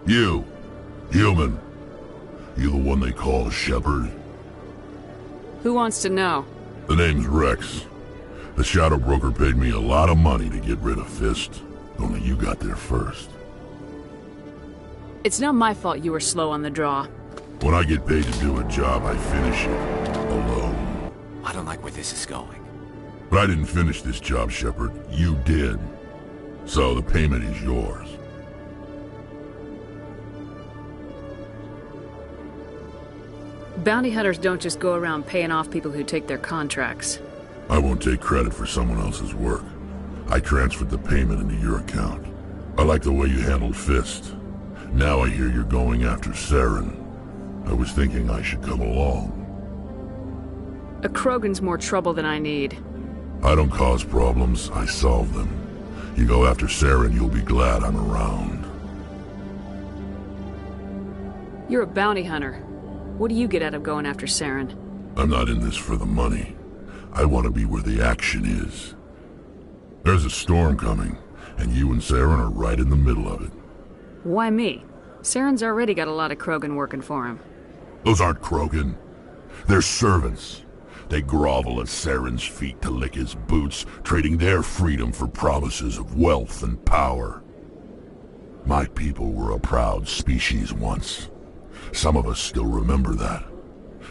You, human. You the one they call Shepard? Who wants to know? The name's Rex. The Shadow Broker paid me a lot of money to get rid of Fist. Only you got there first. It's not my fault you were slow on the draw. When I get paid to do a job, I finish it. Alone. I don't like where this is going. But I didn't finish this job, Shepard. You did. So the payment is yours. Bounty hunters don't just go around paying off people who take their contracts. I won't take credit for someone else's work. I transferred the payment into your account. I like the way you handled Fist. Now I hear you're going after Saren. I was thinking I should come along. A Krogan's more trouble than I need. I don't cause problems, I solve them. You go after Saren, you'll be glad I'm around. You're a bounty hunter. What do you get out of going after Saren? I'm not in this for the money. I want to be where the action is. There's a storm coming, and you and Saren are right in the middle of it. Why me? Saren's already got a lot of Krogan working for him. Those aren't Krogan. They're servants. They grovel at Saren's feet to lick his boots, trading their freedom for promises of wealth and power. My people were a proud species once. Some of us still remember that.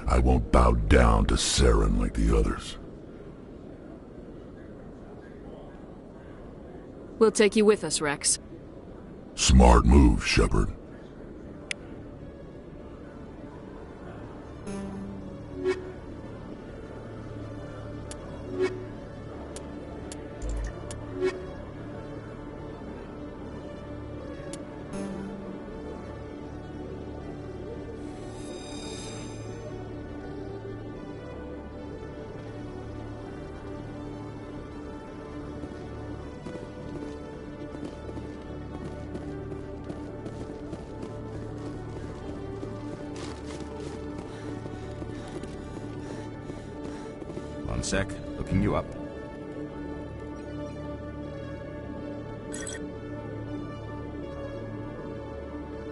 I won't bow down to Saren like the others. We'll take you with us, Rex. Smart move, Shepard. One sec, looking you up.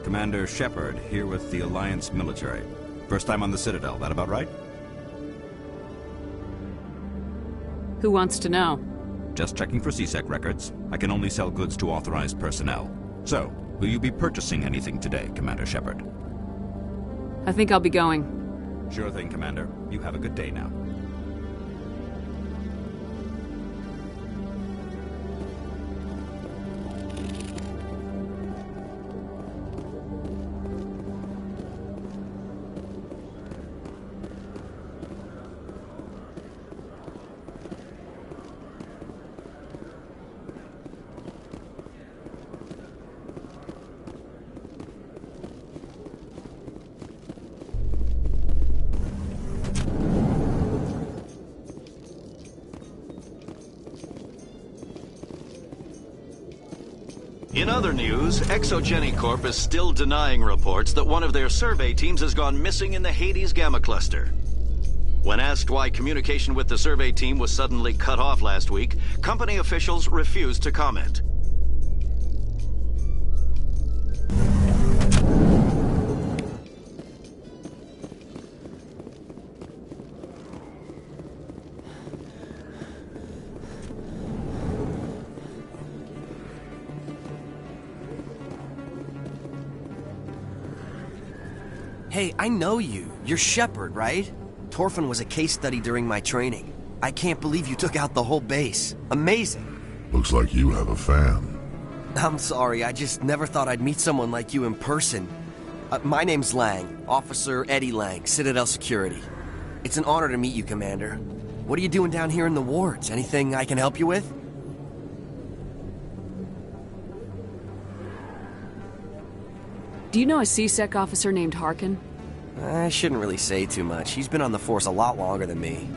Commander Shepard, here with the Alliance military. First time on the Citadel, that about right? Who wants to know? Just checking for CSEC records. I can only sell goods to authorized personnel. So, will you be purchasing anything today, Commander Shepard? I think I'll be going. Sure thing, Commander. You have a good day now. In other news, Exogeny Corp is still denying reports that one of their survey teams has gone missing in the Hades Gamma Cluster. When asked why communication with the survey team was suddenly cut off last week, company officials refused to comment. Hey, I know you. You're Shepard, right? Torfin was a case study during my training. I can't believe you took out the whole base. Amazing. Looks like you have a fan. I'm sorry, I just never thought I'd meet someone like you in person. My name's Lang, Officer Eddie Lang, Citadel Security. It's an honor to meet you, Commander. What are you doing down here in the wards? Anything I can help you with? Do you know a CSEC officer named Harkin? I shouldn't really say too much. He's been on the force a lot longer than me.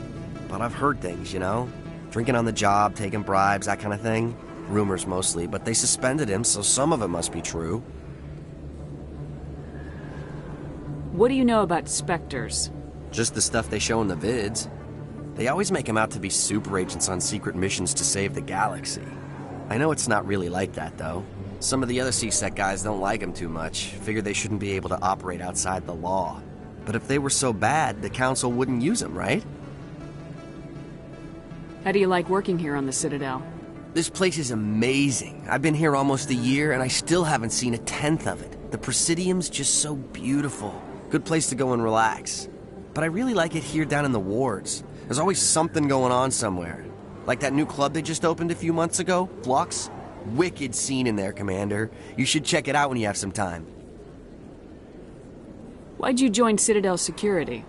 But I've heard things, you know? Drinking on the job, taking bribes, that kind of thing. Rumors mostly, but they suspended him, so some of it must be true. What do you know about Spectres? Just the stuff they show in the vids. They always make him out to be super agents on secret missions to save the galaxy. I know it's not really like that, though. Some of the other CSEC guys don't like him too much. Figure they shouldn't be able to operate outside the law. But if they were so bad, the Council wouldn't use them, right? How do you like working here on the Citadel? This place is amazing. I've been here almost a year, and I still haven't seen a tenth of it. The Presidium's just so beautiful. Good place to go and relax. But I really like it here down in the wards. There's always something going on somewhere. Like that new club they just opened a few months ago, Flux. Wicked scene in there, Commander. You should check it out when you have some time. Why'd you join Citadel Security?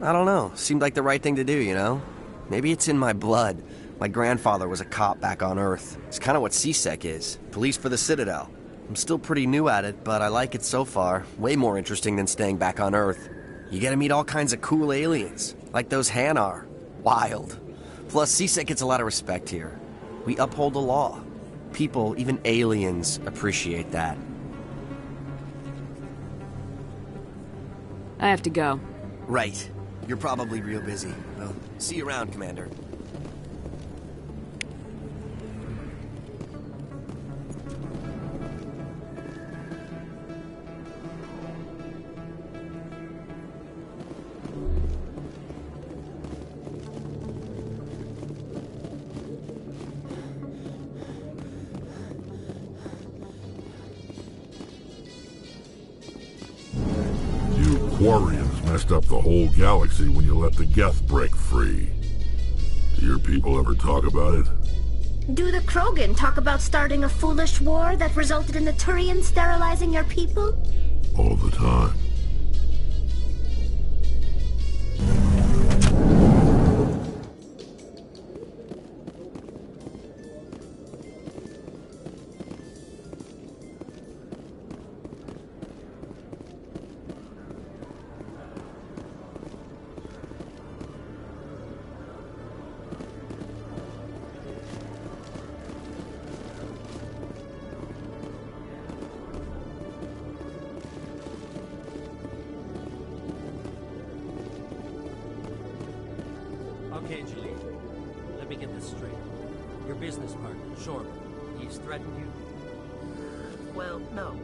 I don't know. Seemed like the right thing to do, you know? Maybe it's in my blood. My grandfather was a cop back on Earth. It's kind of what CSEC is. Police for the Citadel. I'm still pretty new at it, but I like it so far. Way more interesting than staying back on Earth. You get to meet all kinds of cool aliens, like those Hanar. Wild. Plus, CSEC gets a lot of respect here. We uphold the law. People, even aliens, appreciate that. I have to go. Right. You're probably real busy. Well, see you around, Commander. Quarians messed up the whole galaxy when you let the Geth break free. Do your people ever talk about it? Do the Krogan talk about starting a foolish war that resulted in the Turians sterilizing your people? All the time. Okay, Julie. Let me get this straight. Your business partner, Shorman, he's threatened you? Well, no,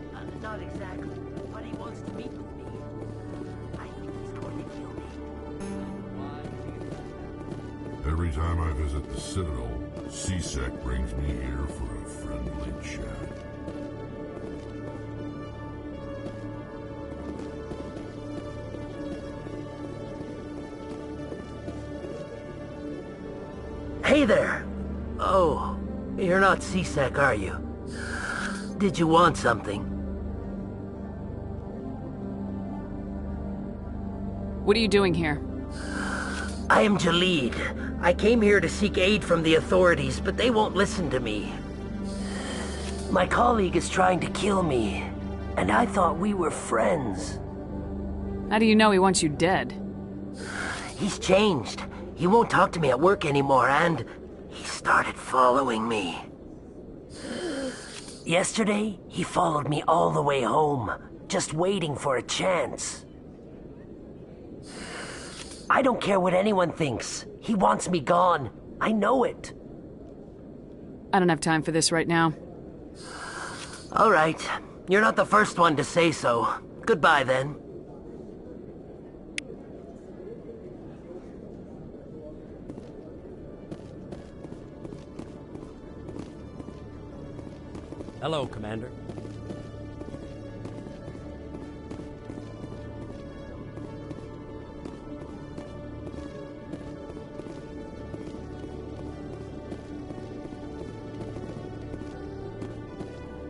not exactly. But he wants to meet with me. I think he's going to kill me. Why do you think that? Every time I visit the Citadel, CSEC brings me here for a friendly chat. Hey there! Oh, you're not CSEC, are you? Did you want something? What are you doing here? I am Jalid. I came here to seek aid from the authorities, but they won't listen to me. My colleague is trying to kill me, and I thought we were friends. How do you know he wants you dead? He's changed. He won't talk to me at work anymore, and he started following me. Yesterday, he followed me all the way home, just waiting for a chance. I don't care what anyone thinks. He wants me gone. I know it. I don't have time for this right now. All right. You're not the first one to say so. Goodbye, then. Hello, Commander.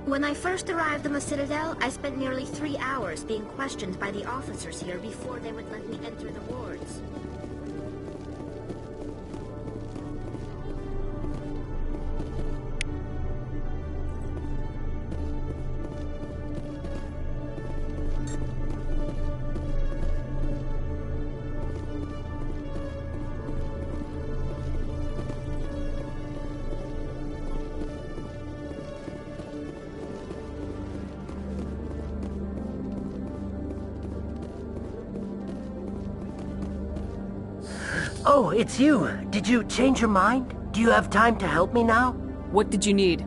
When I first arrived on the Citadel, I spent nearly 3 hours being questioned by the officers here before they would let me enter the wards. Oh, it's you. Did you change your mind? Do you have time to help me now? What did you need?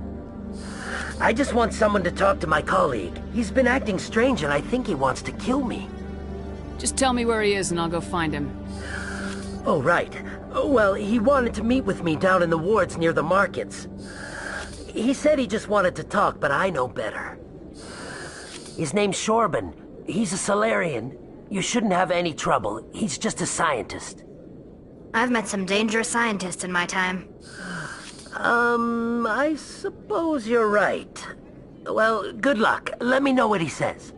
I just want someone to talk to my colleague. He's been acting strange and I think he wants to kill me. Just tell me where he is and I'll go find him. Oh, right. Well, he wanted to meet with me down in the wards near the markets. He said he just wanted to talk, but I know better. His name's Shorban. He's a Solarian. You shouldn't have any trouble. He's just a scientist. I've met some dangerous scientists in my time. I suppose you're right. Well, good luck. Let me know what he says.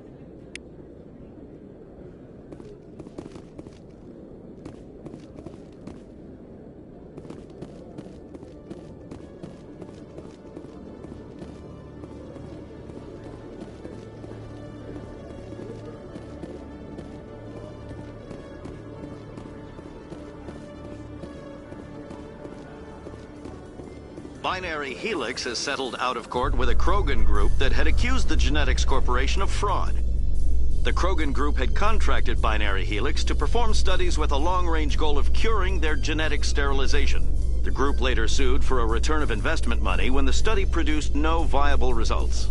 Binary Helix has settled out of court with a Krogan group that had accused the Genetics Corporation of fraud. The Krogan group had contracted Binary Helix to perform studies with a long-range goal of curing their genetic sterilization. The group later sued for a return of investment money when the study produced no viable results.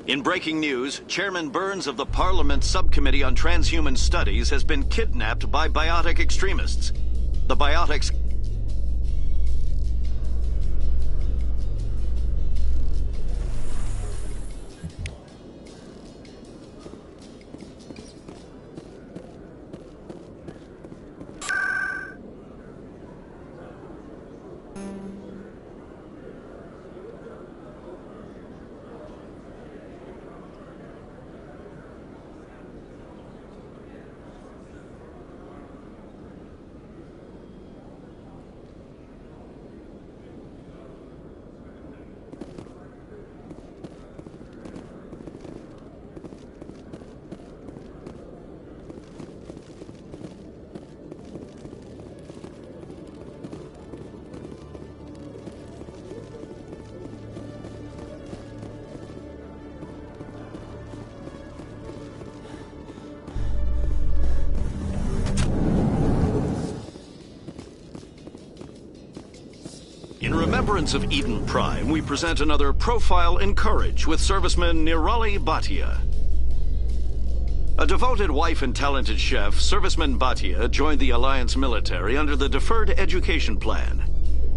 In breaking news, Chairman Burns of the Parliament Subcommittee on Transhuman Studies has been kidnapped by biotic extremists. The biotics... In remembrance of Eden Prime, we present another Profile in Courage with serviceman Nirali Bhatia. A devoted wife and talented chef, Serviceman Bhatia joined the Alliance military under the Deferred Education Plan.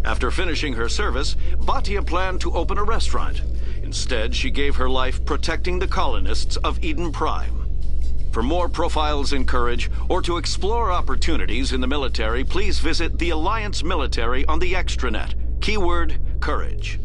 After finishing her service, Bhatia planned to open a restaurant. Instead, she gave her life protecting the colonists of Eden Prime. For more Profiles in Courage, or to explore opportunities in the military, please visit the Alliance military on the extranet. Keyword, Courage.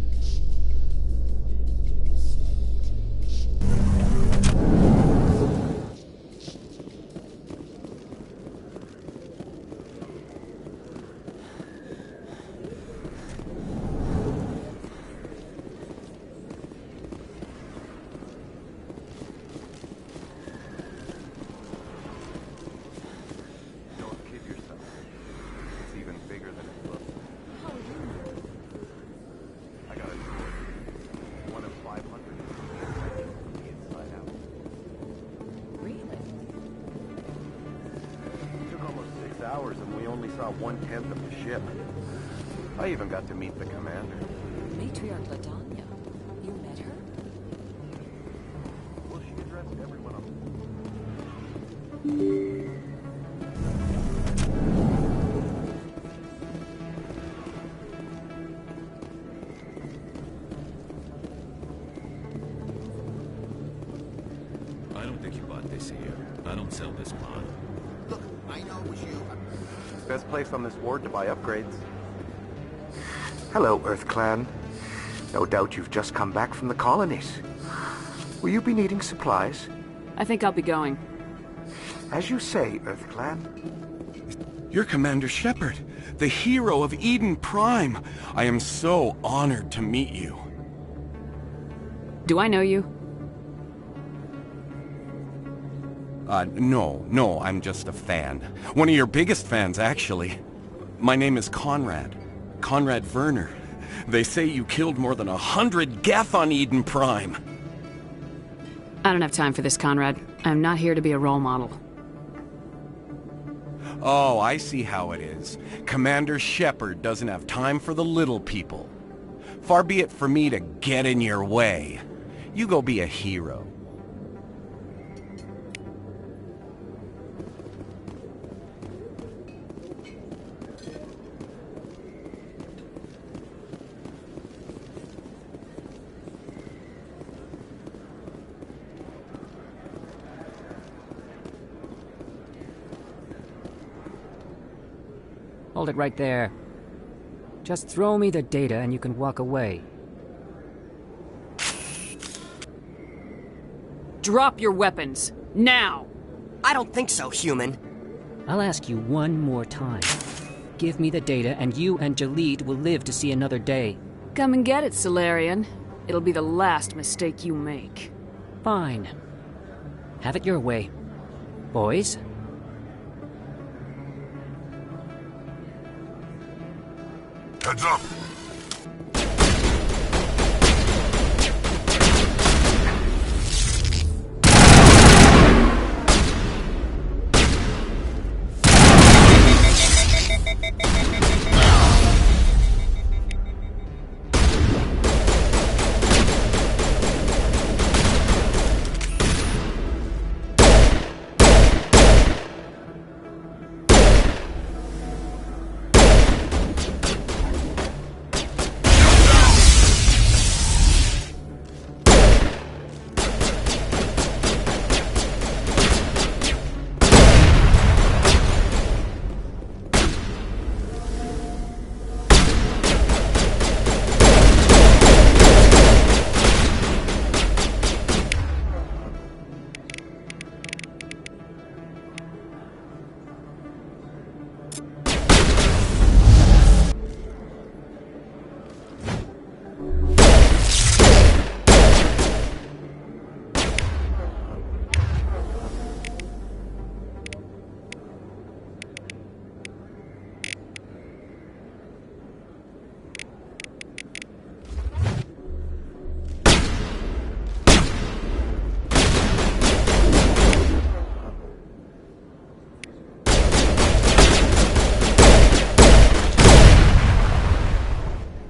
It's even bigger than it looks. saw 1/10 of the ship. I even got to meet the commander. Matriarch Ladanya. You met her? Well, she addressed everyone on I don't think you bought this here. I don't sell this pod. Look, I know it was you. best place on this ward to buy upgrades. Hello, Earth Clan. No doubt you've just come back from the colonies. Will you be needing supplies? I think I'll be going. As you say, Earth Clan. You're Commander Shepard, the hero of Eden Prime. I am so honored to meet you. Do I know you? No, I'm just a fan. One of your biggest fans, actually. My name is Conrad. Conrad Werner. They say you killed more than 100 Geth on Eden Prime. I don't have time for this, Conrad. I'm not here to be a role model. Oh, I see how it is. Commander Shepard doesn't have time for the little people. Far be it for me to get in your way. You go be a hero. Hold it right there. Just throw me the data and you can walk away. Drop your weapons. Now! I don't think so, human. I'll ask you one more time. Give me the data and you and Jalid will live to see another day. Come and get it, Solarian. It'll be the last mistake you make. Fine. Have it your way. Boys? Heads up!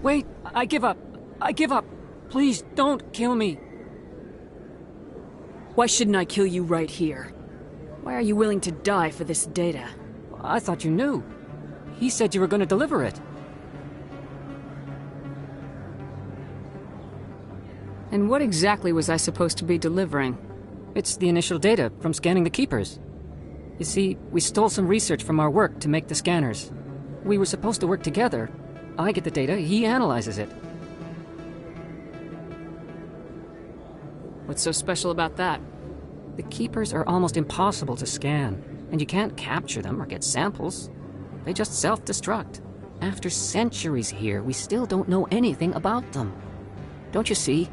Wait! I give up! I give up! Please, don't kill me! Why shouldn't I kill you right here? Why are you willing to die for this data? I thought you knew. He said you were going to deliver it. And what exactly was I supposed to be delivering? It's the initial data from scanning the Keepers. You see, we stole some research from our work to make the scanners. We were supposed to work together. I get the data, he analyzes it. What's so special about that? The Keepers are almost impossible to scan, and you can't capture them or get samples. They just self-destruct. After centuries here, we still don't know anything about them. Don't you see?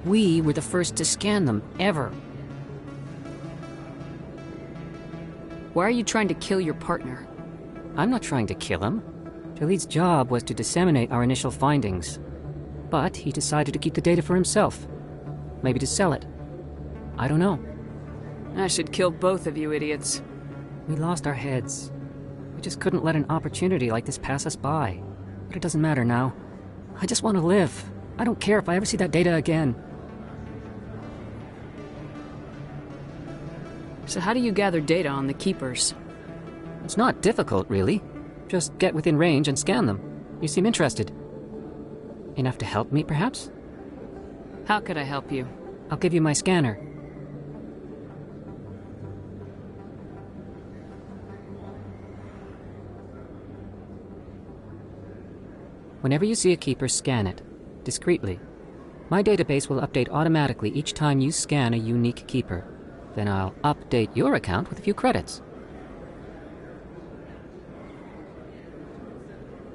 We were the first to scan them, ever. Why are you trying to kill your partner? I'm not trying to kill him. Jalid's job was to disseminate our initial findings. But he decided to keep the data for himself. Maybe to sell it. I don't know. I should kill both of you idiots. We lost our heads. We just couldn't let an opportunity like this pass us by. But it doesn't matter now. I just want to live. I don't care if I ever see that data again. So how do you gather data on the Keepers? It's not difficult, really. Just get within range and scan them. You seem interested. Enough to help me, perhaps? How could I help you? I'll give you my scanner. Whenever you see a Keeper, scan it. Discreetly. My database will update automatically each time you scan a unique Keeper. Then I'll update your account with a few credits.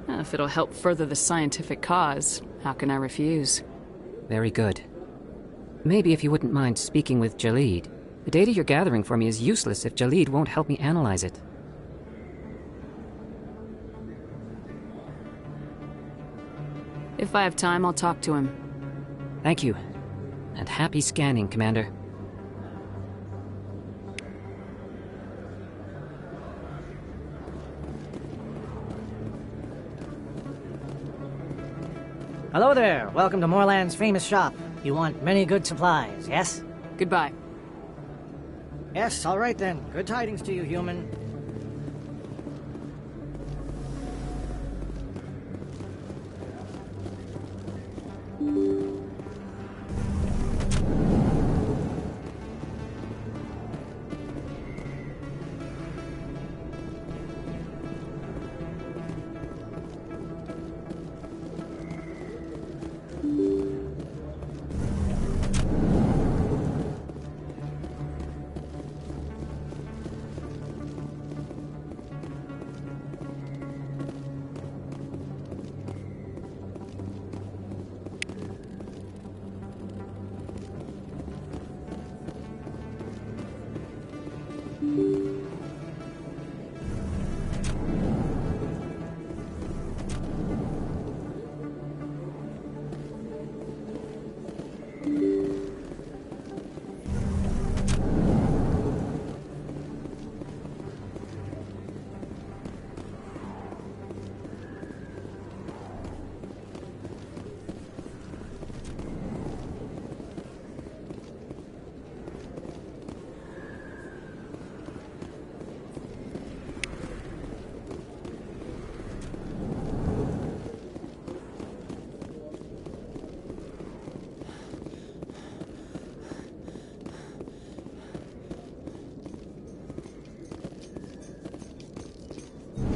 If it'll help further the scientific cause, how can I refuse? Very good. Maybe if you wouldn't mind speaking with Jalid. The data you're gathering for me is useless if Jalid won't help me analyze it. If I have time, I'll talk to him. Thank you. And happy scanning, Commander. Hello there. Welcome to Moorland's famous shop. You want many good supplies, yes? Goodbye. Yes, all right then. Good tidings to you, human.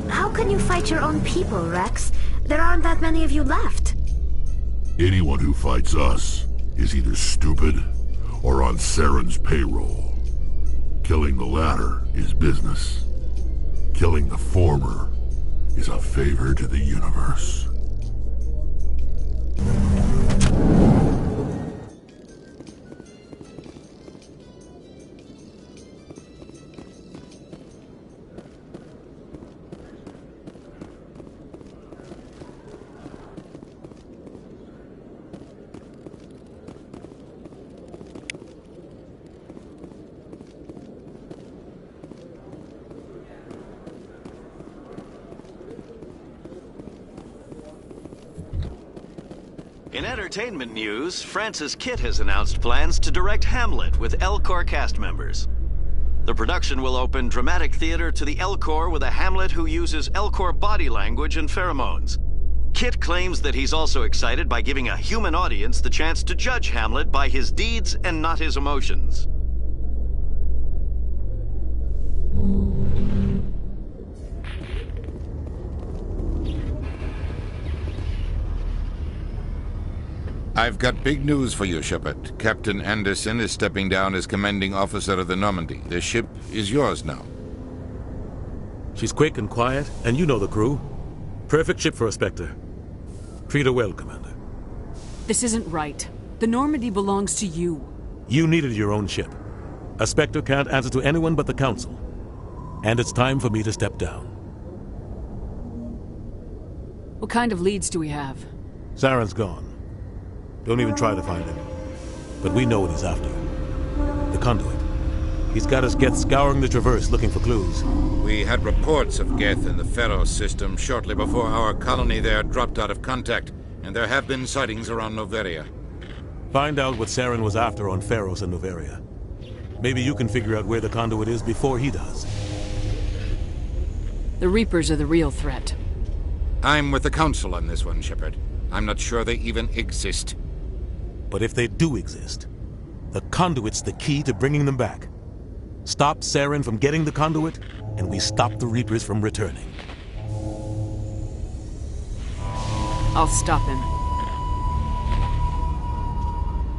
How can you fight your own people, Rex? There aren't that many of you left. Anyone who fights us is either stupid or on Saren's payroll. Killing the latter is business. Killing the former is a favor to the universe. In entertainment news, Francis Kitt has announced plans to direct Hamlet with Elcor cast members. The production will open dramatic theater to the Elcor with a Hamlet who uses Elcor body language and pheromones. Kitt claims that he's also excited by giving a human audience the chance to judge Hamlet by his deeds and not his emotions. I've got big news for you, Shepard. Captain Anderson is stepping down as commanding officer of the Normandy. The ship is yours now. She's quick and quiet, and you know the crew. Perfect ship for a Spectre. Treat her well, Commander. This isn't right. The Normandy belongs to you. You needed your own ship. A Spectre can't answer to anyone but the Council. And it's time for me to step down. What kind of leads do we have? Saren's gone. Don't even try to find him. But we know what he's after. The conduit. He's got us Geth scouring the Traverse looking for clues. We had reports of Geth in the Pharos system shortly before our colony there dropped out of contact, and there have been sightings around Noveria. Find out what Saren was after on Pharos and Noveria. Maybe you can figure out where the conduit is before he does. The Reapers are the real threat. I'm with the Council on this one, Shepard. I'm not sure they even exist. But if they do exist, the conduit's the key to bringing them back. Stop Saren from getting the conduit, and we stop the Reapers from returning. I'll stop him.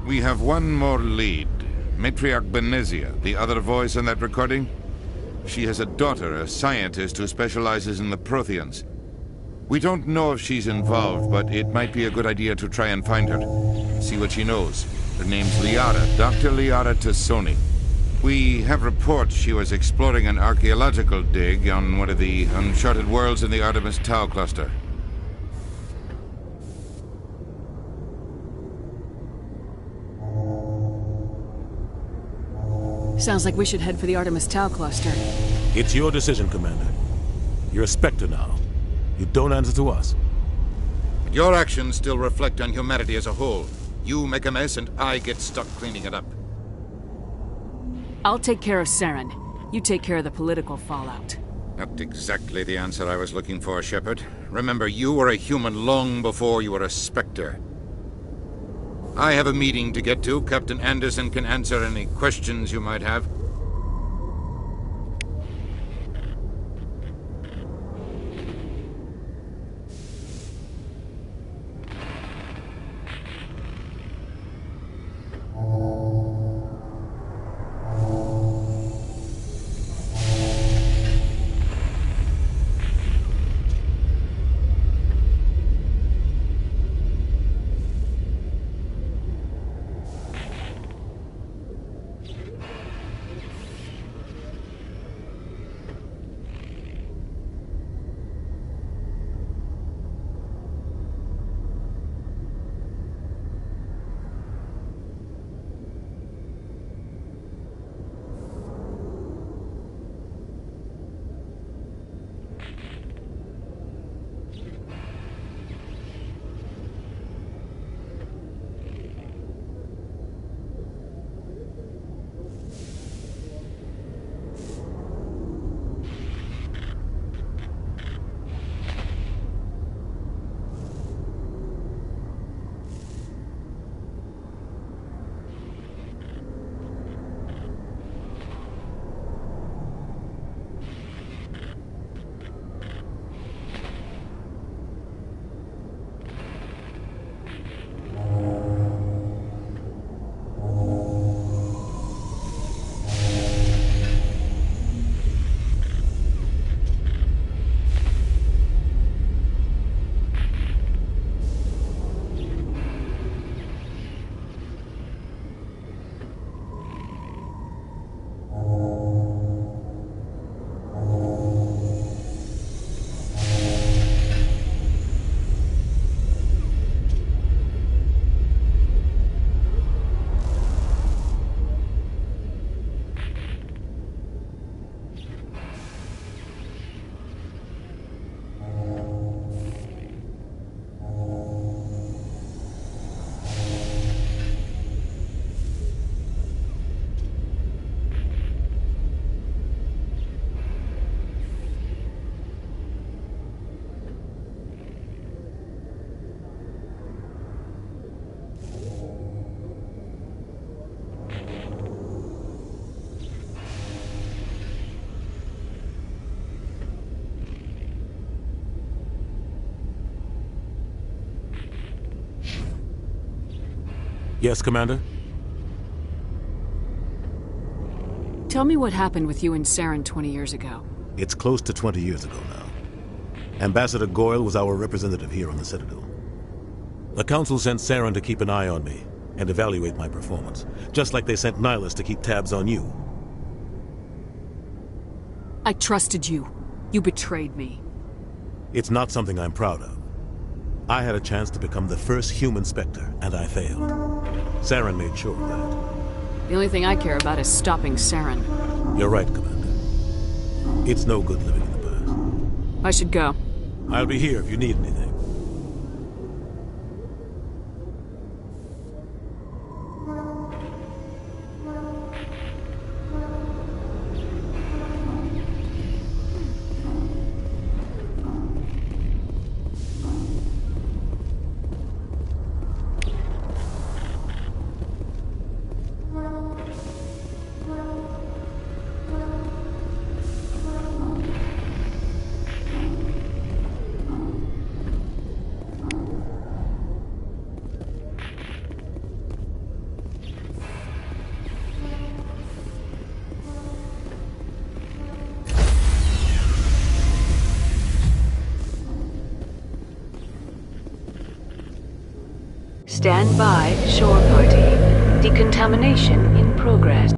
We have one more lead. Matriarch Benezia, the other voice in that recording. She has a daughter, a scientist who specializes in the Protheans. We don't know if she's involved, but it might be a good idea to try and find her. See what she knows. Her name's Liara, Dr. Liara Tassoni. We have reports she was exploring an archaeological dig on one of the uncharted worlds in the Artemis Tau cluster. Sounds like we should head for the Artemis Tau cluster. It's your decision, Commander. You're a Spectre now. You don't answer to us. But your actions still reflect on humanity as a whole. You make a mess and I get stuck cleaning it up. I'll take care of Saren. You take care of the political fallout. Not exactly the answer I was looking for, Shepard. Remember, you were a human long before you were a Spectre. I have a meeting to get to. Captain Anderson can answer any questions you might have. Yes, Commander? Tell me what happened with you and Saren 20 years ago. It's close to 20 years ago now. Ambassador Goyle was our representative here on the Citadel. The Council sent Saren to keep an eye on me and evaluate my performance, just like they sent Nihilus to keep tabs on you. I trusted you. You betrayed me. It's not something I'm proud of. I had a chance to become the first human Spectre, and I failed. Saren made sure of that. The only thing I care about is stopping Saren. You're right, Commander. It's no good living in the past. I should go. I'll be here if you need anything. Stand by, shore party. Decontamination in progress.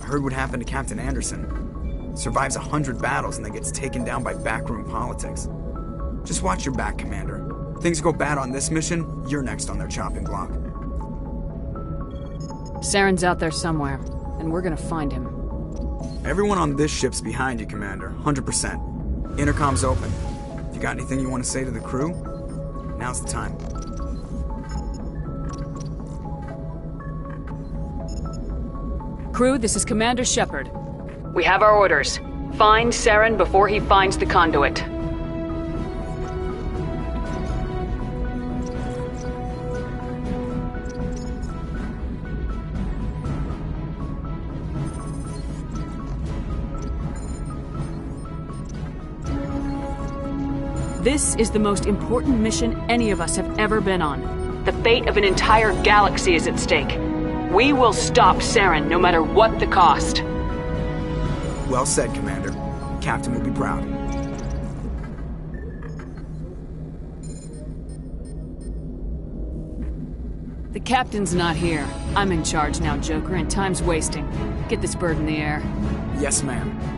I heard what happened to Captain Anderson. Survives 100 battles and then gets taken down by backroom politics. Just watch your back, Commander. If things go bad on this mission, you're next on their chopping block. Saren's out there somewhere, and we're gonna find him. Everyone on this ship's behind you, Commander. 100%. Intercom's open. If you got anything you want to say to the crew, now's the time. Crew, this is Commander Shepard. We have our orders. Find Saren before he finds the conduit. This is the most important mission any of us have ever been on. The fate of an entire galaxy is at stake. We will stop Saren, no matter what the cost. Well said, Commander. Captain will be proud. The captain's not here. I'm in charge now, Joker, and time's wasting. Get this bird in the air. Yes, ma'am.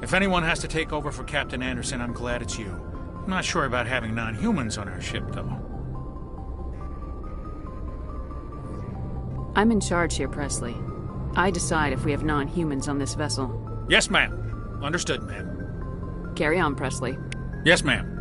If anyone has to take over for Captain Anderson, I'm glad it's you. I'm not sure about having non-humans on our ship, though. I'm in charge here, Presley. I decide if we have non-humans on this vessel. Yes, ma'am. Understood, ma'am. Carry on, Presley. Yes, ma'am.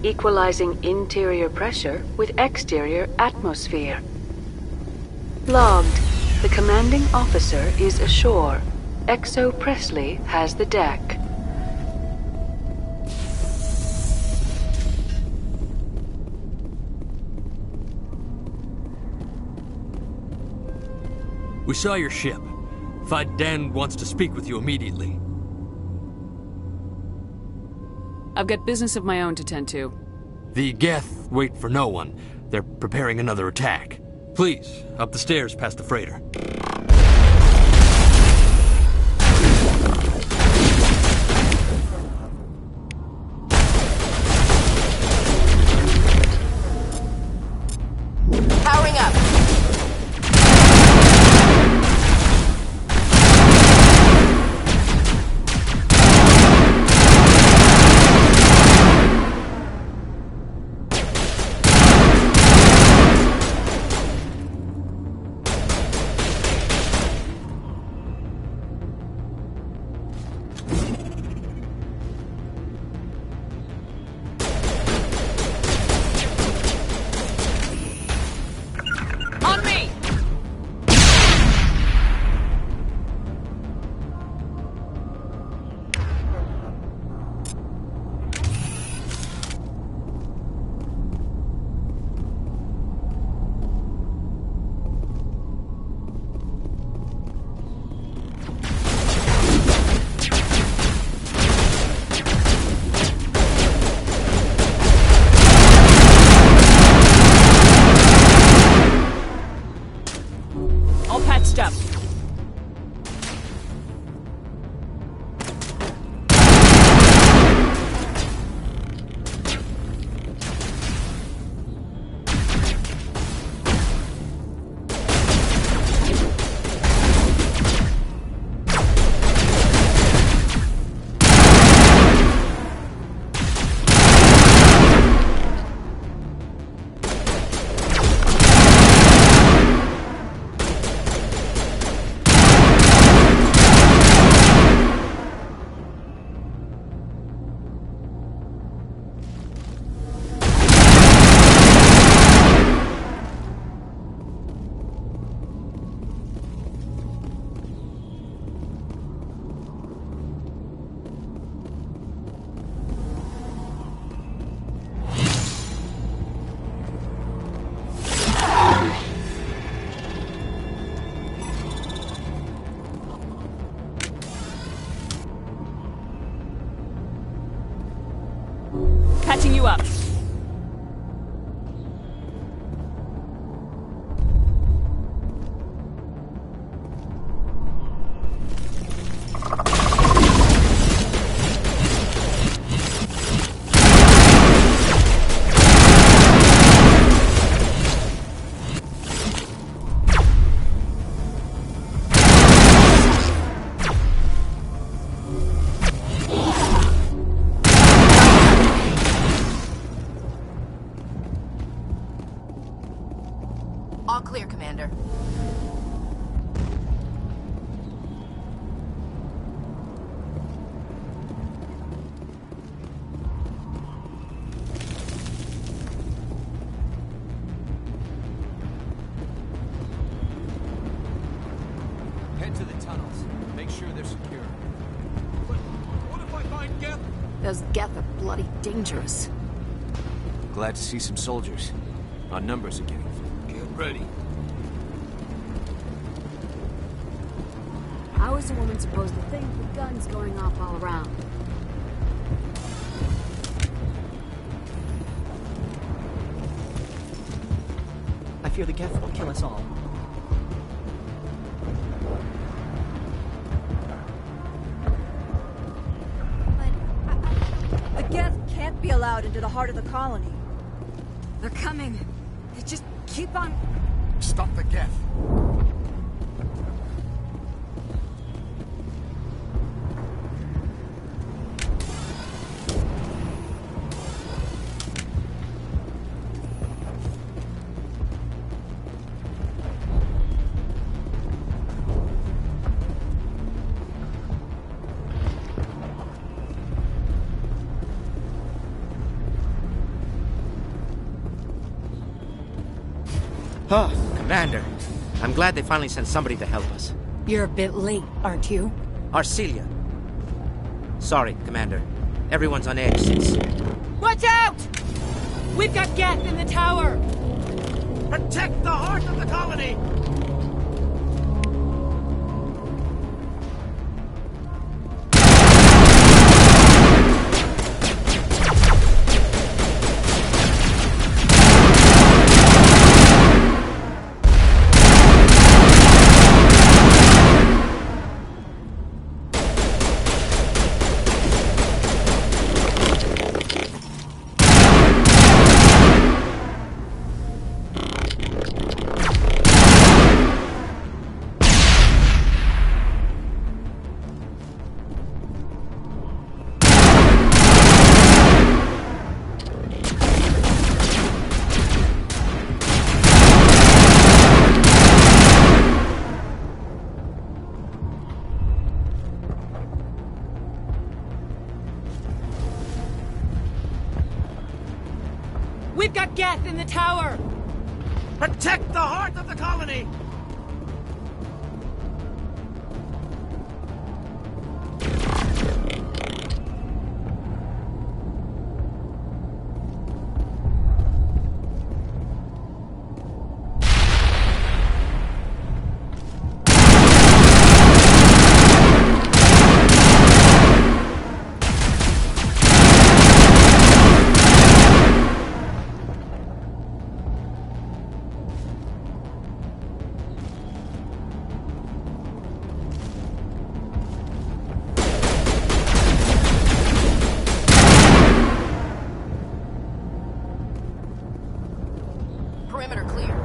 equalizing interior pressure with exterior atmosphere. Logged. The commanding officer is ashore. XO Presley has the deck. We saw your ship. Fight Dan wants to speak with you immediately. I've got business of my own to tend to. The Geth wait for no one. They're preparing another attack. Please, up the stairs past the freighter. Powering up. Patching you up. All clear, Commander. Head to the tunnels. Make sure they're secure. But what if I find Geth? Those Geth are bloody dangerous. Glad to see some soldiers. Our numbers again. Get ready. How is a woman supposed to think with guns going off all around? I fear the Geth will kill us all. A Geth can't be allowed into the heart of the colony. They're coming. They just keep on... Stop the Geth. Oh, Commander. I'm glad they finally sent somebody to help us. You're a bit late, aren't you? Arcelia. Sorry, Commander. Everyone's on edge since... Watch out! We've got Geth in the tower! Protect the heart of the colony! We've got Geth in the tower! Protect the heart of the colony! Perimeter clear.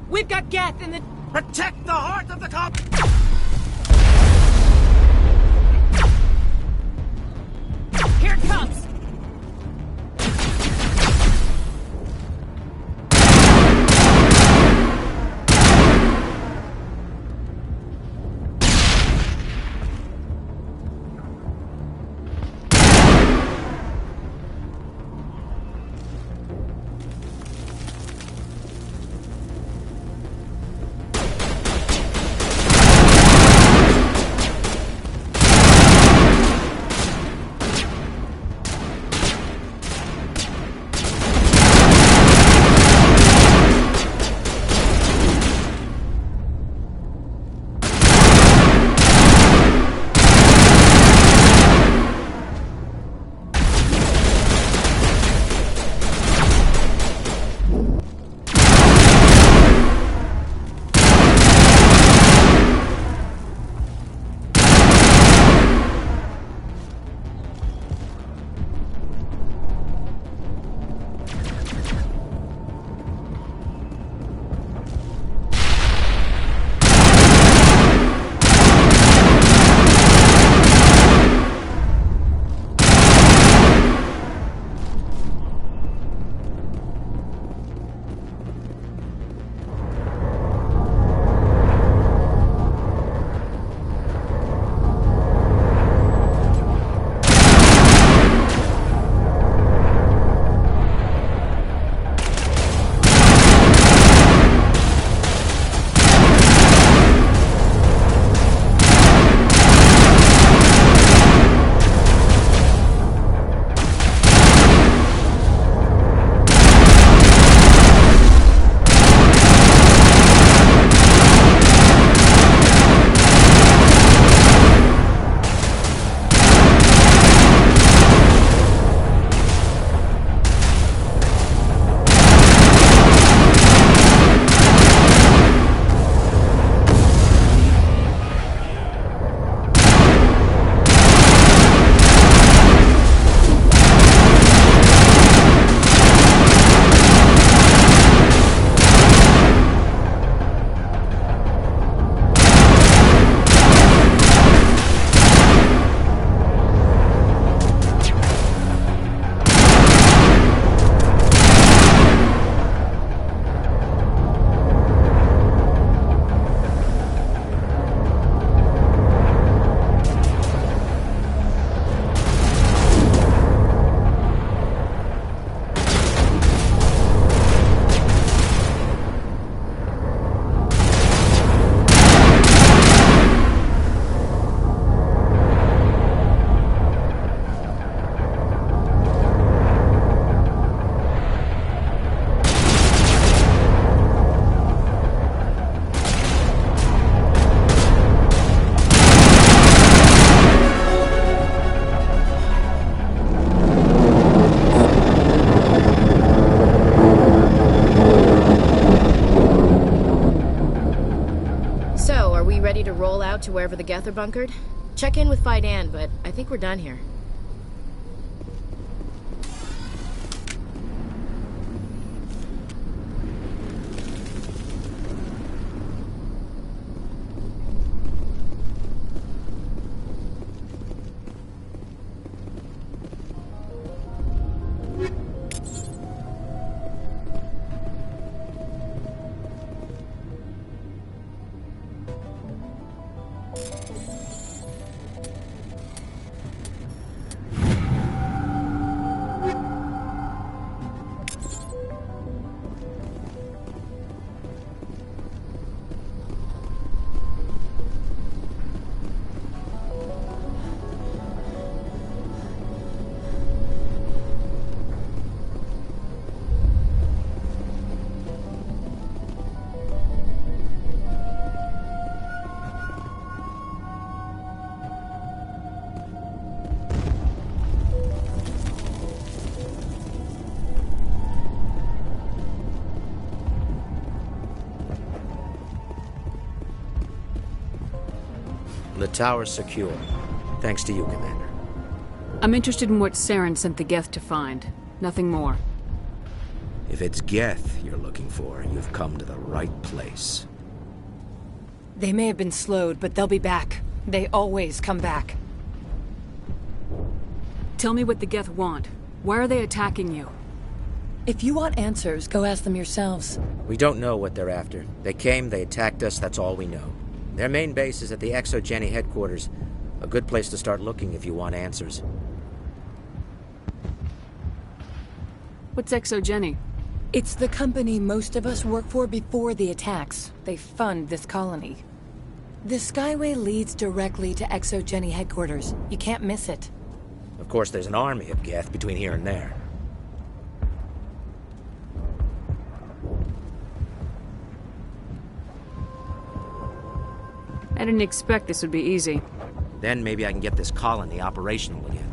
We've got Geth in the... Protect the heart of the colony! Here it comes! roll out to wherever the Geth are bunkered? Check in with Fidan, but I think we're done here. The tower's secure. Thanks to you, Commander. I'm interested in what Saren sent the Geth to find. Nothing more. If it's Geth you're looking for, you've come to the right place. They may have been slowed, but they'll be back. They always come back. Tell me what the Geth want. Why are they attacking you? If you want answers, go ask them yourselves. We don't know what they're after. They came, they attacked us, that's all we know. Their main base is at the ExoGeni headquarters. A good place to start looking if you want answers. What's ExoGeni? It's the company most of us work for before the attacks. They fund this colony. The Skyway leads directly to ExoGeni headquarters. You can't miss it. Of course, there's an army of Geth between here and there. I didn't expect this would be easy. Then maybe I can get this colony operational again.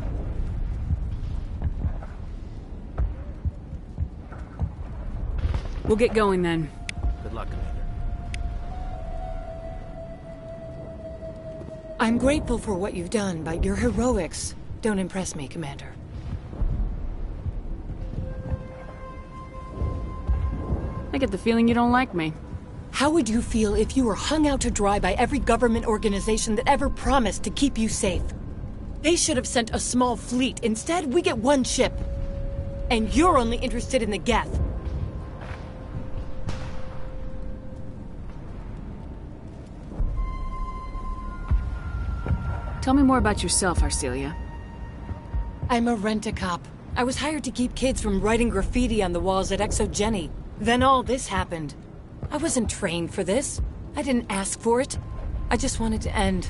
We'll get going then. Good luck, Commander. I'm grateful for what you've done, but your heroics don't impress me, Commander. I get the feeling you don't like me. How would you feel if you were hung out to dry by every government organization that ever promised to keep you safe? They should have sent a small fleet. Instead, we get one ship. And you're only interested in the Geth. Tell me more about yourself, Arcelia. I'm a rent-a-cop. I was hired to keep kids from writing graffiti on the walls at ExoGeni. Then all this happened. I wasn't trained for this. I didn't ask for it. I just wanted to end.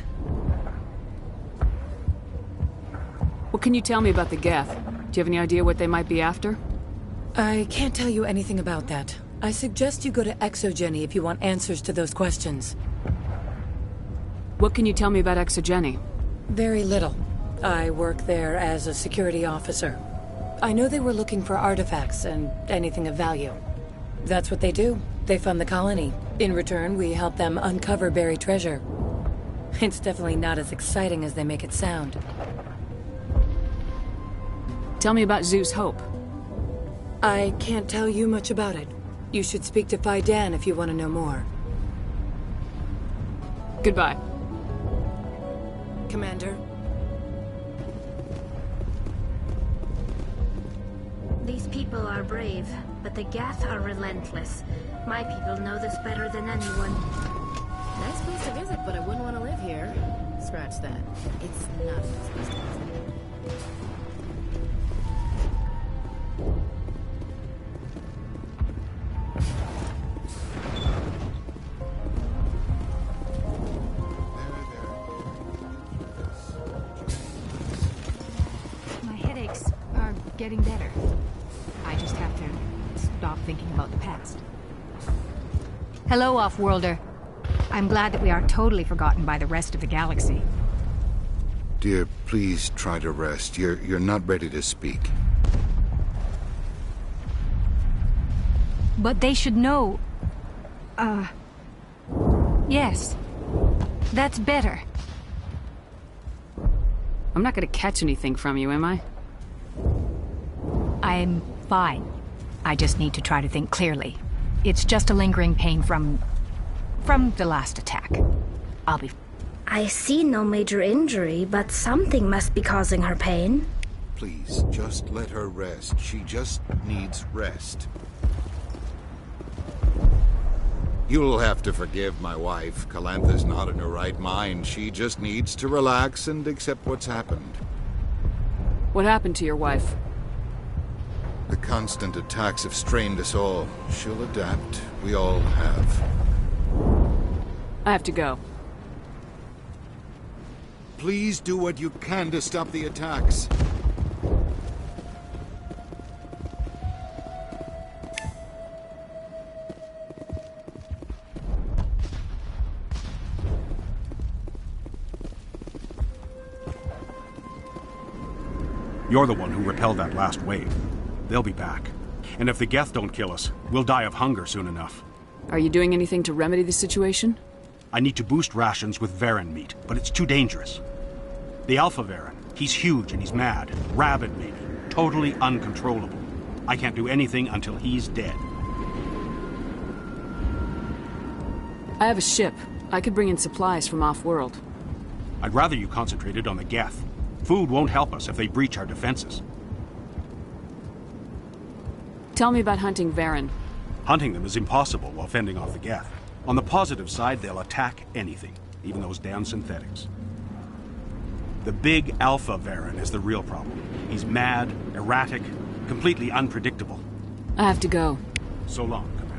What can you tell me about the Geth? Do you have any idea what they might be after? I can't tell you anything about that. I suggest you go to ExoGeni if you want answers to those questions. What can you tell me about ExoGeni? Very little. I work there as a security officer. I know they were looking for artifacts and anything of value. That's what they do. They fund the colony. In return, we help them uncover buried treasure. It's definitely not as exciting as they make it sound. Tell me about Zeus Hope. I can't tell you much about it. You should speak to Fidan if you want to know more. Goodbye. Commander. These people are brave, but the Geth are relentless. My people know this better than anyone. Nice place to visit, but I wouldn't want to live here. Scratch that. It's not a nice place to visit. My headaches are getting better. I just have to stop thinking about the past. Hello, Off-Worlder. I'm glad that we are totally forgotten by the rest of the galaxy. Dear, please try to rest. You're not ready to speak. But they should know... Yes. That's better. I'm not gonna catch anything from you, am I? I'm fine. I just need to try to think clearly. It's just a lingering pain from the last attack. I'll be... I see no major injury, but something must be causing her pain. Please, just let her rest. She just needs rest. You'll have to forgive my wife. Calantha's not in her right mind. She just needs to relax and accept what's happened. What happened to your wife? The constant attacks have strained us all. She'll adapt. We all have. I have to go. Please do what you can to stop the attacks. You're the one who repelled that last wave. They'll be back. And if the Geth don't kill us, we'll die of hunger soon enough. Are you doing anything to remedy the situation? I need to boost rations with Varren meat, but it's too dangerous. The Alpha Varren, he's huge and he's mad. Rabid maybe. Totally uncontrollable. I can't do anything until he's dead. I have a ship. I could bring in supplies from off-world. I'd rather you concentrated on the Geth. Food won't help us if they breach our defenses. Tell me about hunting Varren. Hunting them is impossible while fending off the Geth. On the positive side, they'll attack anything, even those damn synthetics. The big Alpha Varren is the real problem. He's mad, erratic, completely unpredictable. I have to go. So long, Commander.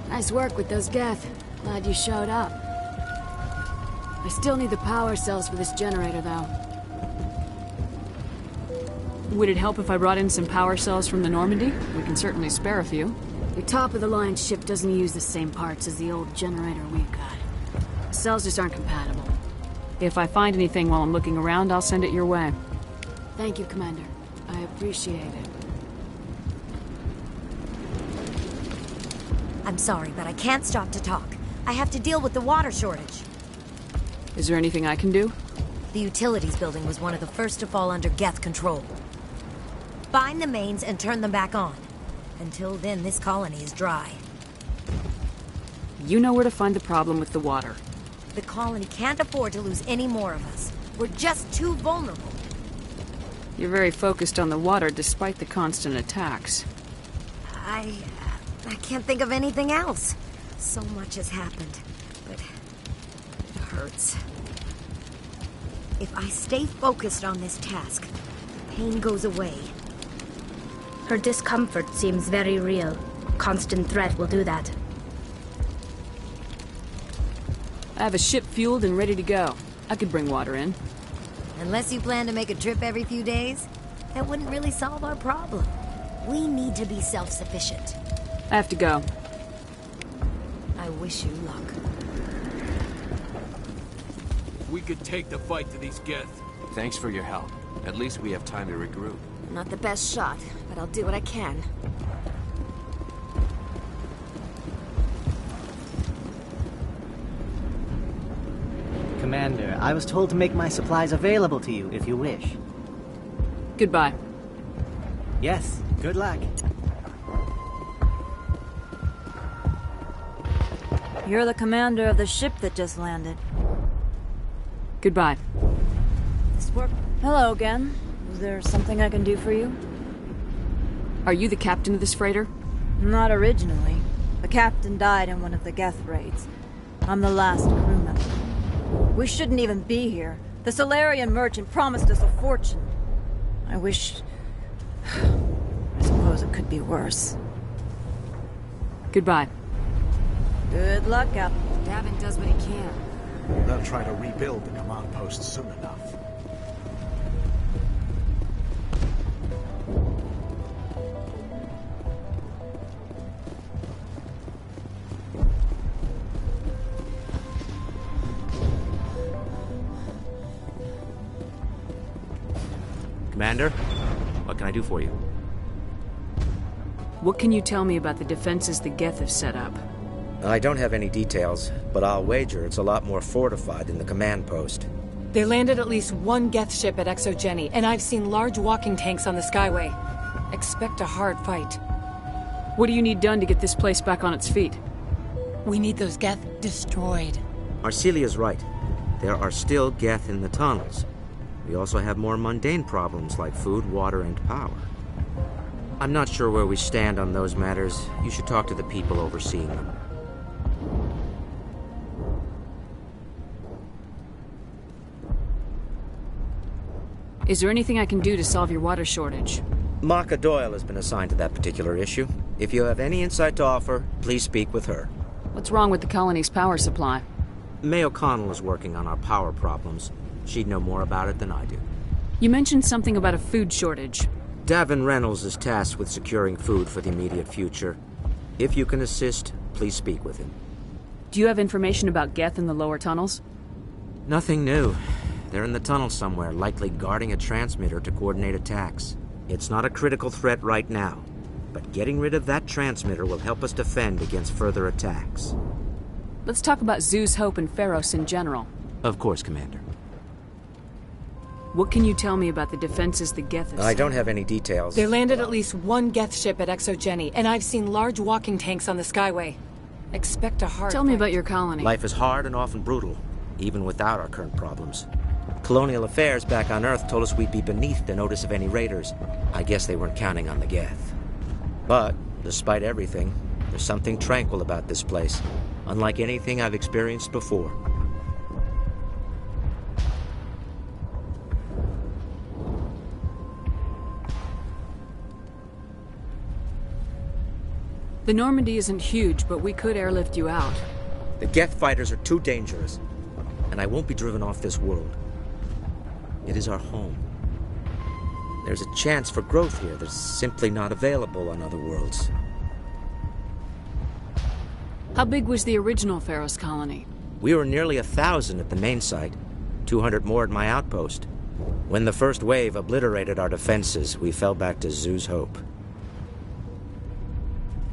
Nice work with those Geth. Glad you showed up. I still need the power cells for this generator, though. Would it help if I brought in some power cells from the Normandy? We can certainly spare a few. Your top-of-the-line ship doesn't use the same parts as the old generator we've got. The cells just aren't compatible. If I find anything while I'm looking around, I'll send it your way. Thank you, Commander. I appreciate it. I'm sorry, but I can't stop to talk. I have to deal with the water shortage. Is there anything I can do? The utilities building was one of the first to fall under Geth control. Find the mains and turn them back on. Until then, this colony is dry. You know where to find the problem with the water. The colony can't afford to lose any more of us. We're just too vulnerable. You're very focused on the water despite the constant attacks. I can't think of anything else. So much has happened, but it hurts. If I stay focused on this task, the pain goes away. Her discomfort seems very real. Constant threat will do that. I have a ship fueled and ready to go. I could bring water in. Unless you plan to make a trip every few days, that wouldn't really solve our problem. We need to be self-sufficient. I have to go. I wish you luck. We could take the fight to these Geth. Thanks for your help. At least we have time to regroup. Not the best shot, but I'll do what I can. Commander, I was told to make my supplies available to you if you wish. Goodbye. Yes, good luck. You're the commander of the ship that just landed. Goodbye. This work. Hello again. Is there something I can do for you? Are you the captain of this freighter? Not originally. The captain died in one of the Geth raids. I'm the last crew member. We shouldn't even be here. The Solarian merchant promised us a fortune. I suppose suppose it could be worse. Goodbye. Good luck, Captain. Davin does what he can. They'll try to rebuild the command post soon enough. Commander, what can I do for you? What can you tell me about the defenses the Geth have set up? I don't have any details, but I'll wager it's a lot more fortified than the command post. They landed at least one Geth ship at ExoGeni, and I've seen large walking tanks on the Skyway. Expect a hard fight. What do you need done to get this place back on its feet? We need those Geth destroyed. Arcelia's right. There are still Geth in the tunnels. We also have more mundane problems like food, water, and power. I'm not sure where we stand on those matters. You should talk to the people overseeing them. Is there anything I can do to solve your water shortage? Maka Doyle has been assigned to that particular issue. If you have any insight to offer, please speak with her. What's wrong with the colony's power supply? May O'Connell is working on our power problems. She'd know more about it than I do. You mentioned something about a food shortage. Davin Reynolds is tasked with securing food for the immediate future. If you can assist, please speak with him. Do you have information about Geth in the lower tunnels? Nothing new. They're in the tunnel somewhere, likely guarding a transmitter to coordinate attacks. It's not a critical threat right now, but getting rid of that transmitter will help us defend against further attacks. Let's talk about Zhu's Hope and Pharos in general. Of course, Commander. What can you tell me about the defenses the Geth have I don't have any details. They landed at least one Geth ship at ExoGeni, and I've seen large walking tanks on the Skyway. Expect a hard Tell me about your colony. Life is hard and often brutal, even without our current problems. Colonial affairs back on Earth told us we'd be beneath the notice of any raiders. I guess they weren't counting on the Geth. But, despite everything, there's something tranquil about this place, unlike anything I've experienced before. The Normandy isn't huge, but we could airlift you out. The Geth fighters are too dangerous, and I won't be driven off this world. It is our home. There's a chance for growth here that's simply not available on other worlds. How big was the original Pharos colony? We were nearly 1,000 at the main site, 200 more at my outpost. When the first wave obliterated our defenses, we fell back to Zhu's Hope.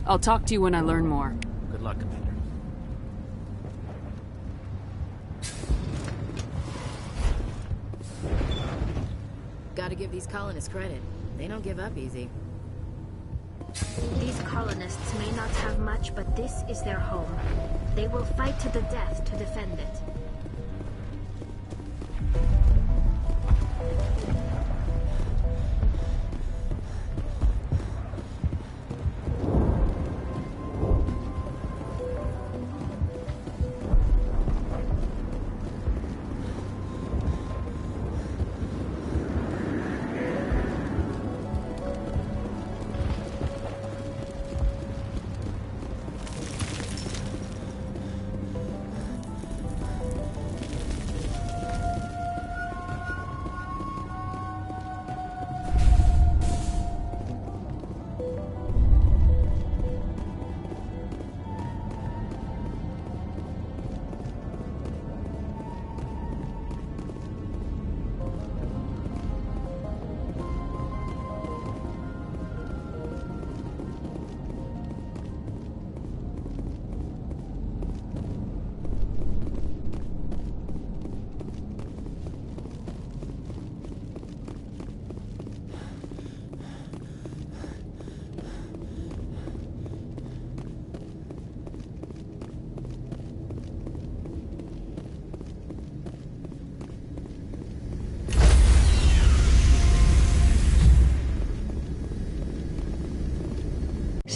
I'll talk to you when I learn more. Good luck, Commander. Gotta give these colonists credit. They don't give up easy. These colonists may not have much, but this is their home. They will fight to the death to defend it.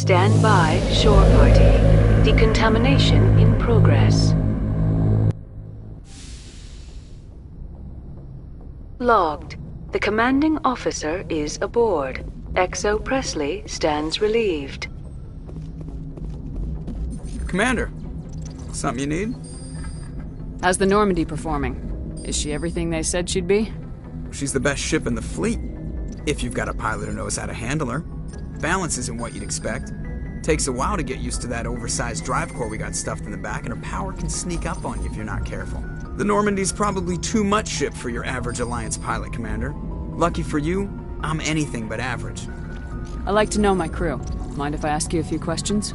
Stand by, shore party. Decontamination in progress. Logged. The commanding officer is aboard. XO Presley stands relieved. Commander, something you need? How's the Normandy performing? Is she everything they said she'd be? She's the best ship in the fleet, if you've got a pilot who knows how to handle her. Balance isn't what you'd expect. Takes a while to get used to that oversized drive core we got stuffed in the back, and her power can sneak up on you if you're not careful. The Normandy's probably too much ship for your average Alliance pilot, Commander. Lucky for you, I'm anything but average. I like to know my crew. Mind if I ask you a few questions?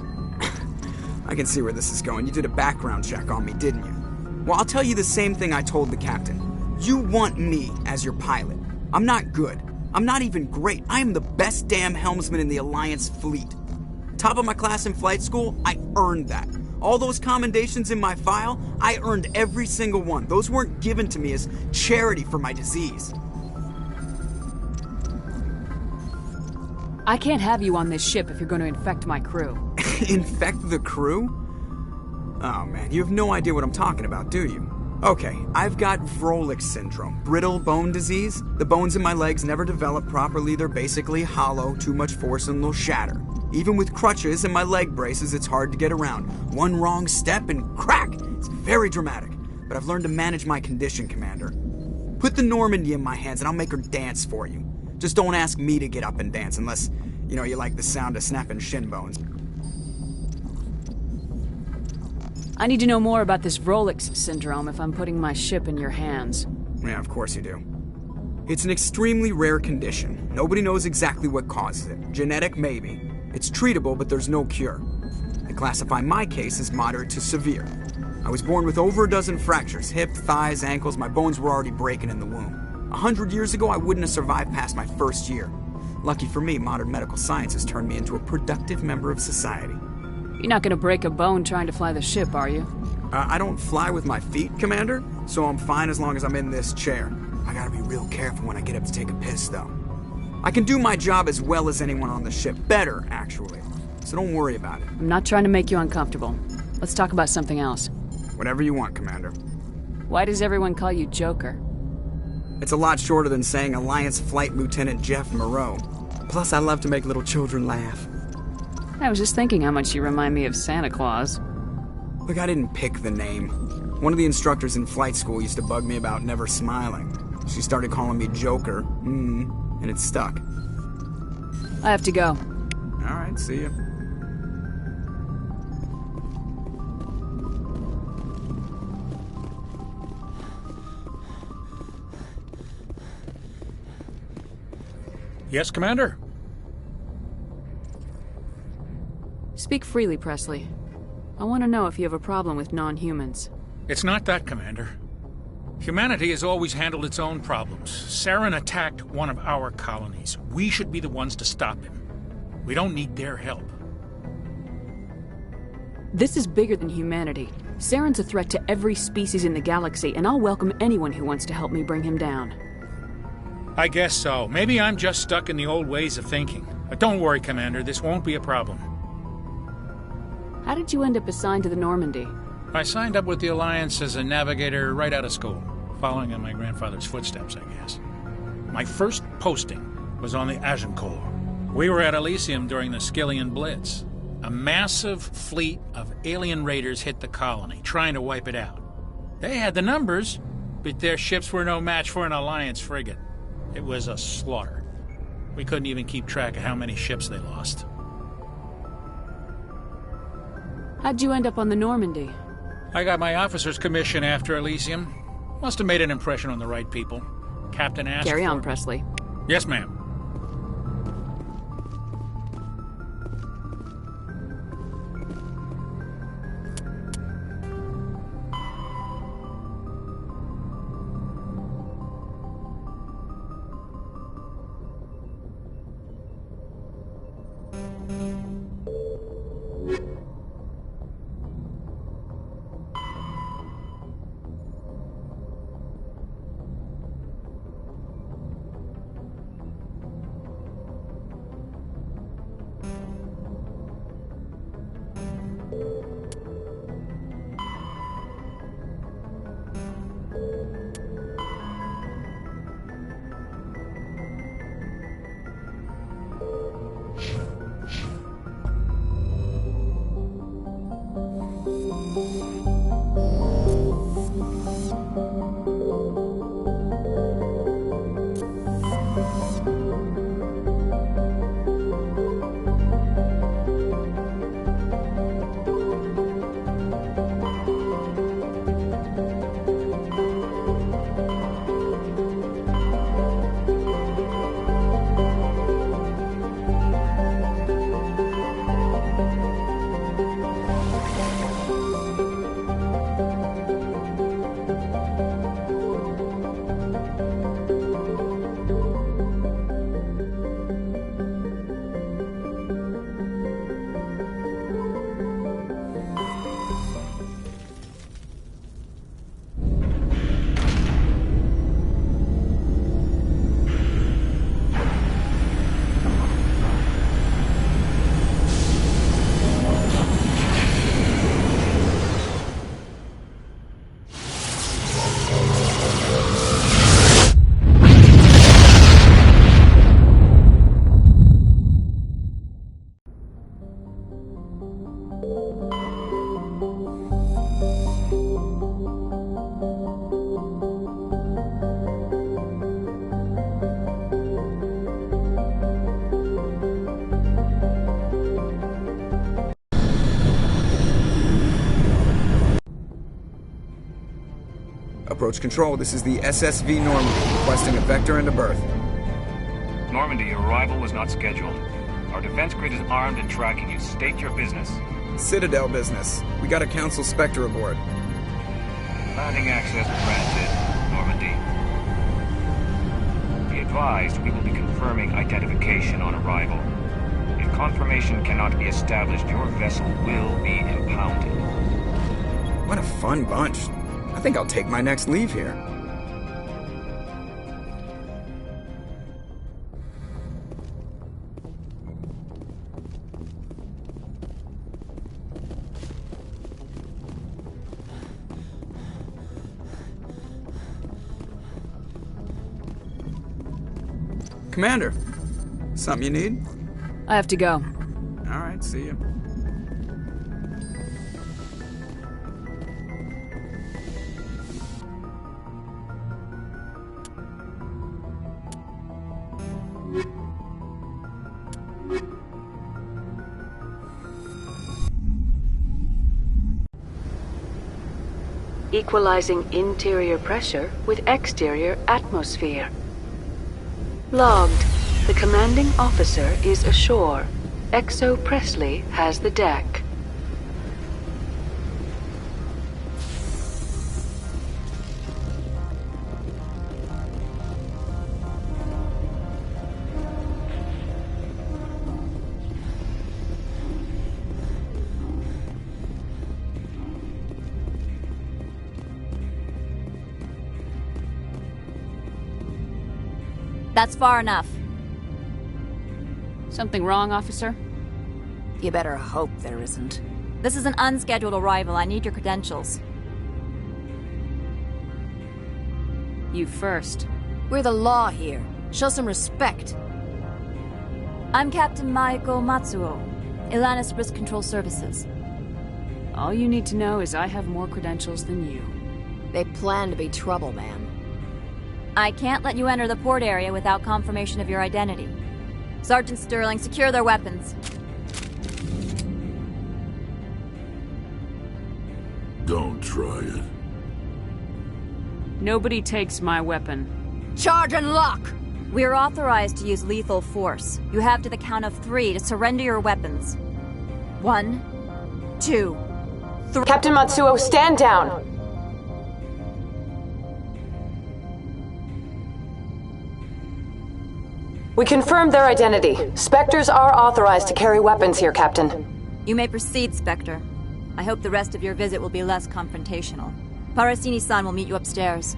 I can see where this is going. You did a background check on me, didn't you? Well, I'll tell you the same thing I told the captain. You want me as your pilot. I'm not good. I'm not even great. I am the best damn helmsman in the Alliance fleet. Top of my class in flight school, I earned that. All those commendations in my file, I earned every single one. Those weren't given to me as charity for my disease. I can't have you on this ship if you're going to infect my crew. Infect the crew? Oh man, you have no idea what I'm talking about, do you? Okay, I've got Vrolik syndrome, brittle bone disease. The bones in my legs never develop properly. They're basically hollow, too much force and they'll shatter. Even with crutches and my leg braces, it's hard to get around. One wrong step and crack! It's very dramatic. But I've learned to manage my condition, Commander. Put the Normandy in my hands and I'll make her dance for you. Just don't ask me to get up and dance unless, you like the sound of snapping shin bones. I need to know more about this Vrolik syndrome if I'm putting my ship in your hands. Yeah, of course you do. It's an extremely rare condition. Nobody knows exactly what causes it. Genetic, maybe. It's treatable, but there's no cure. I classify my case as moderate to severe. I was born with over a dozen fractures, hip, thighs, ankles. My bones were already breaking in the womb. 100 years ago, I wouldn't have survived past my first year. Lucky for me, modern medical science has turned me into a productive member of society. You're not going to break a bone trying to fly the ship, are you? I don't fly with my feet, Commander, so I'm fine as long as I'm in this chair. I gotta be real careful when I get up to take a piss, though. I can do my job as well as anyone on the ship. Better, actually. So don't worry about it. I'm not trying to make you uncomfortable. Let's talk about something else. Whatever you want, Commander. Why does everyone call you Joker? It's a lot shorter than saying Alliance Flight Lieutenant Jeff Moreau. Plus, I love to make little children laugh. I was just thinking how much you remind me of Santa Claus. Look, I didn't pick the name. One of the instructors in flight school used to bug me about never smiling. She started calling me Joker, and it stuck. I have to go. All right, see ya. Yes, Commander? Speak freely, Presley. I want to know if you have a problem with non-humans. It's not that, Commander. Humanity has always handled its own problems. Saren attacked one of our colonies. We should be the ones to stop him. We don't need their help. This is bigger than humanity. Saren's a threat to every species in the galaxy, and I'll welcome anyone who wants to help me bring him down. I guess so. Maybe I'm just stuck in the old ways of thinking. But don't worry, Commander. This won't be a problem. How did you end up assigned to the Normandy? I signed up with the Alliance as a navigator right out of school, following in my grandfather's footsteps, I guess. My first posting was on the Agincourt. We were at Elysium during the Skillian Blitz. A massive fleet of alien raiders hit the colony, trying to wipe it out. They had the numbers, but their ships were no match for an Alliance frigate. It was a slaughter. We couldn't even keep track of how many ships they lost. How'd you end up on the Normandy? I got my officer's commission after Elysium. Must have made an impression on the right people. Captain asked Carry on, for... Presley. Yes, ma'am. Approach Control, this is the SSV Normandy, requesting a vector and a berth. Normandy, your arrival was not scheduled. Our defense grid is armed and tracking you. State your business. Citadel business. We got a Council Spectre aboard. Landing access granted, Normandy. Be advised, we will be confirming identification on arrival. If confirmation cannot be established, your vessel will be impounded. What a fun bunch. I think I'll take my next leave here. Commander, something you need? I have to go. All right, see you. Equalizing interior pressure with exterior atmosphere. Logged. The commanding officer is ashore. XO Presley has the deck. That's far enough. Something wrong, officer? You better hope there isn't. This is an unscheduled arrival. I need your credentials. You first. We're the law here. Show some respect. I'm Captain Maiko Matsuo, Ilanis Risk Control Services. All you need to know is I have more credentials than you. They plan to be trouble, man. I can't let you enter the port area without confirmation of your identity. Sergeant Sterling, secure their weapons. Don't try it. Nobody takes my weapon. Charge and lock! We are authorized to use lethal force. You have to the count of 3 to surrender your weapons. 1, 2, 3. Captain Matsuo, stand down! We confirmed their identity. Spectres are authorized to carry weapons here, Captain. You may proceed, Spectre. I hope the rest of your visit will be less confrontational. Parasini-san will meet you upstairs.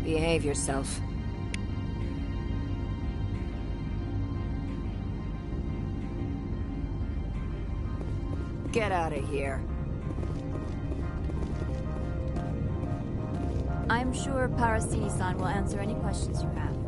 Behave yourself. Get out of here. I'm sure Parasini-san will answer any questions you have.